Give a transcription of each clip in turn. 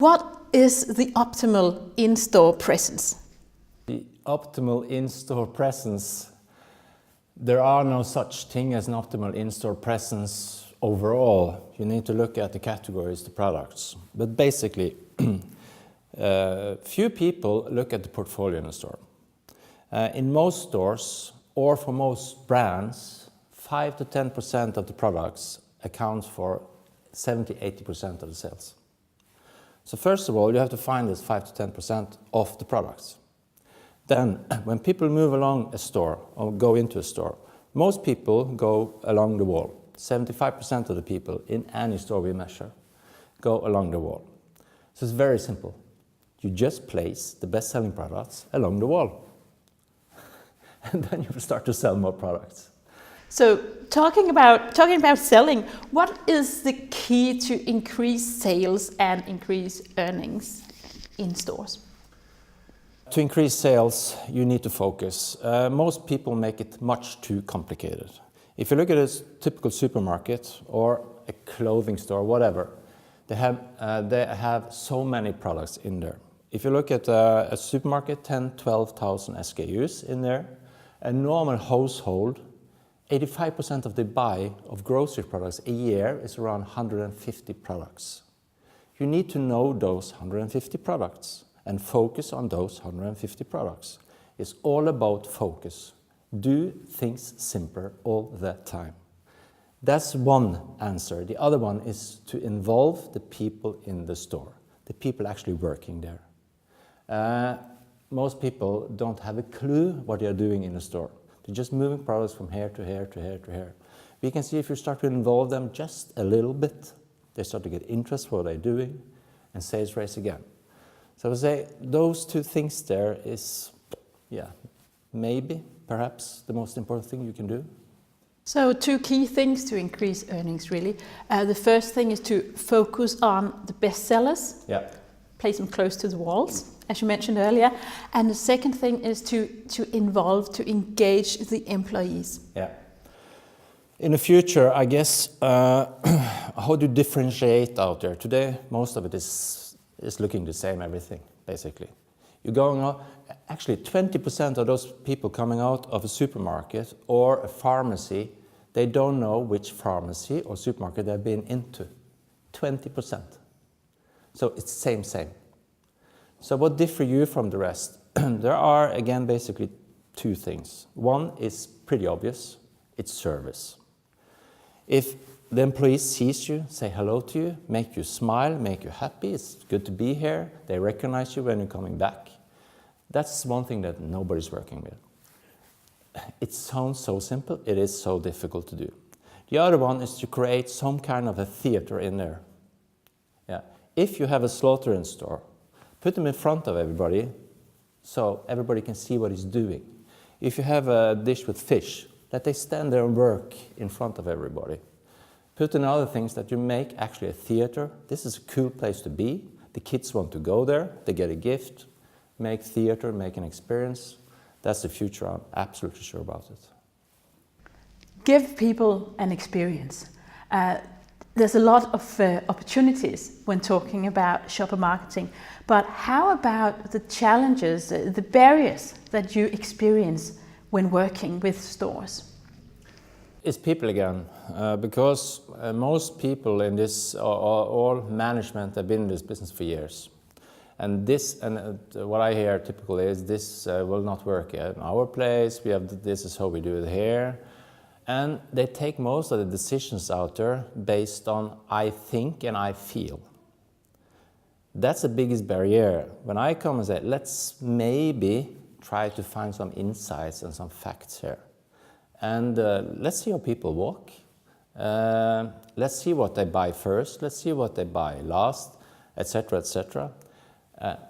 What is the optimal in-store presence? The optimal in-store presence, there are no such thing as an optimal in-store presence overall. You need to look at the categories, the products. But basically, few people look at the portfolio in a store. In most stores, or for most brands, 5 to 10% of the products accounts for 70–80% of the sales. So first of all, you have to find this 5 to 10% of the products. Then, when people move along a store or go into a store, most people go along the wall. 75% of the people in any store we measure go along the wall. So it's very simple. You just place the best-selling products along the wall. And then you will start to sell more products. So talking about selling, what is the key to increase sales and increase earnings in stores? To increase sales, you need to focus. Most people make it much too complicated. If you look at a typical supermarket or a clothing store, whatever, they have so many products in there. If you look at a supermarket, 10–12,000 SKUs in there. A normal household, 85% of the buy of grocery products a year is around 150 products. You need to know those 150 products and focus on those 150 products. It's all about focus. Do things simpler all the time. That's one answer. The other one is to involve the people in the store, the people actually working there. Most people don't have a clue what they are doing in a store. They're just moving products from here to here to here to here. We can see if you start to involve them just a little bit, they start to get interest in what they're doing and sales raise again. So I would say those two things there is, maybe, perhaps the most important thing you can do. So two key things to increase earnings really. The first thing is to focus on the best sellers. Yeah. Place them close to the walls, as you mentioned earlier. And the second thing is to engage the employees. Yeah. In the future, I guess, how to differentiate out there. Today, most of it is looking the same, everything, basically. You're going out, actually 20% of those people coming out of a supermarket or a pharmacy, they don't know which pharmacy or supermarket they've been into. 20%. So it's same. So what differs you from the rest? There are, again, basically two things. One is pretty obvious. It's service. If the employee sees you, say hello to you, make you smile, make you happy, it's good to be here, they recognize you when you're coming back, that's one thing that nobody's working with. It sounds so simple, it is so difficult to do. The other one is to create some kind of a theater in there. Yeah. If you have a slaughtering store, put them in front of everybody so everybody can see what he's doing. If you have a dish with fish, let they stand there and work in front of everybody. Put in other things that you make actually a theater. This is a cool place to be. The kids want to go there, they get a gift, make theater, make an experience. That's the future, I'm absolutely sure about it. Give people an experience. There's a lot of opportunities when talking about shopper marketing, but how about the challenges, the barriers that you experience when working with stores? It's people again, because most people in this, all management have been in this business for years. And what I hear typically is this will not work at our place, this is how we do it here. And they take most of the decisions out there based on I think and I feel. That's the biggest barrier. When I come and say, let's maybe try to find some insights and some facts here. And let's see how people walk. Let's see what they buy first. Let's see what they buy last, etc., etc.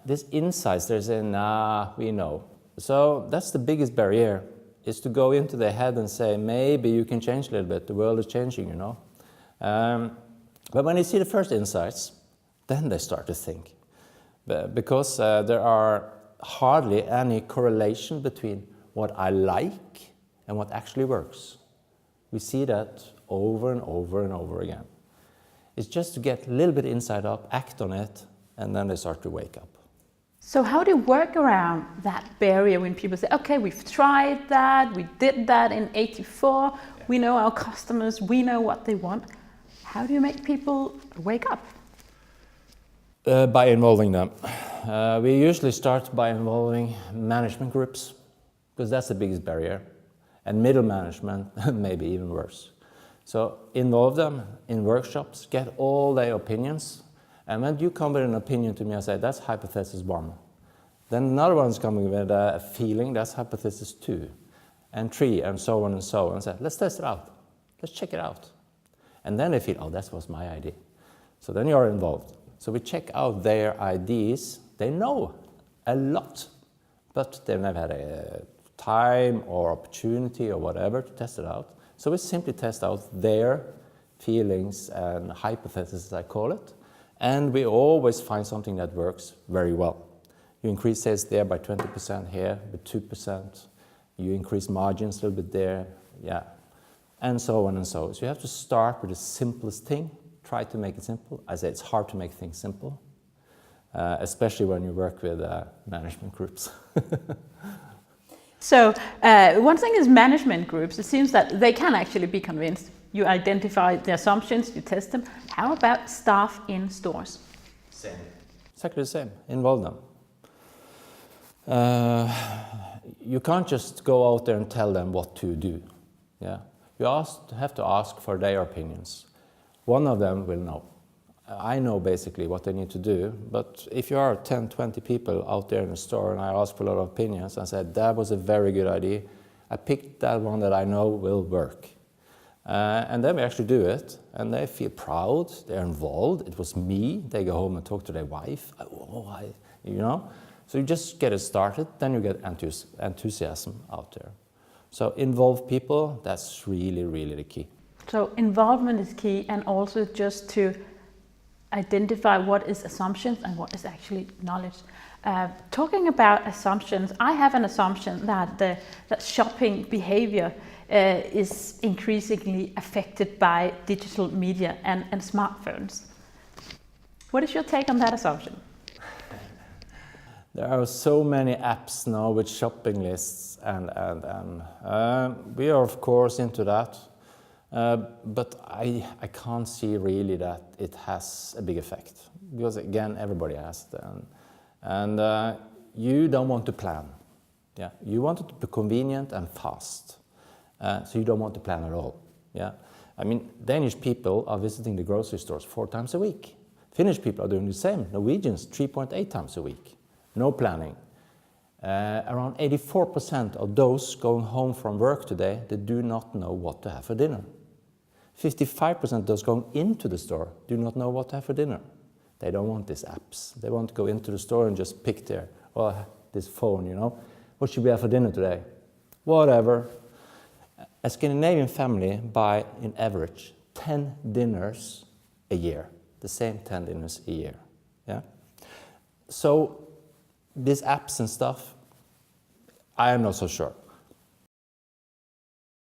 These insights, they're saying, nah, we know. So that's the biggest barrier, is to go into their head and say, maybe you can change a little bit. The world is changing, you know. But when they see the first insights, then they start to think. Because there are hardly any correlation between what I like and what actually works. We see that over and over and over again. It's just to get a little bit inside up, act on it, and then they start to wake up. So how do you work around that barrier when people say, okay, we've tried that, we did that in '84, we know our customers, we know what they want. How do you make people wake up? By involving them. We usually start by involving management groups, because that's the biggest barrier, and middle management, maybe even worse. So involve them in workshops, get all their opinions, and when you come with an opinion to me, I say, that's hypothesis 1. Then another one's coming with a feeling, that's hypothesis 2, and 3, and so on and so on. And say, let's test it out, let's check it out. And then they feel, oh, that was my idea. So then you're involved. So we check out their ideas. They know a lot, but they've never had a time or opportunity or whatever to test it out. So we simply test out their feelings and hypotheses, as I call it, and we always find something that works very well. You increase sales there by 20%, here with 2%. You increase margins a little bit there, yeah, and so on and so on. So you have to start with the simplest thing. Try to make it simple. I say it's hard to make things simple, especially when you work with management groups. So one thing is management groups. It seems that they can actually be convinced. You identify the assumptions, you test them. How about staff in stores? Same. Exactly the same. Involve them. You can't just go out there and tell them what to do. Yeah, you have to ask for their opinions. One of them will know. I know basically what they need to do, but if you are 10, 20 people out there in the store and I ask for a lot of opinions and said, that was a very good idea, I picked that one that I know will work. And then we actually do it, and they feel proud, they're involved, it was me, they go home and talk to their wife, you know? So you just get it started, then you get enthusiasm out there. So involve people, that's really, really the key. So involvement is key, and also just to identify what is assumptions and what is actually knowledge. Talking about assumptions, I have an assumption that shopping behavior is increasingly affected by digital media and smartphones. What is your take on that assumption? There are so many apps now with shopping lists, and we are of course into that. But I can't see really that it has a big effect, because again, everybody has them. And you don't want to plan. Yeah, you want it to be convenient and fast. So you don't want to plan at all. Yeah, I mean, Danish people are visiting the grocery stores 4 times a week. Finnish people are doing the same. Norwegians 3.8 times a week. No planning. Around 84% of those going home from work today, they do not know what to have for dinner. 55% of those going into the store do not know what to have for dinner. They don't want these apps. They want to go into the store and just pick this phone, you know. What should we have for dinner today? Whatever. A Scandinavian family buy, in average, 10 dinners a year. The same 10 dinners a year. Yeah. So these apps and stuff, I am not so sure.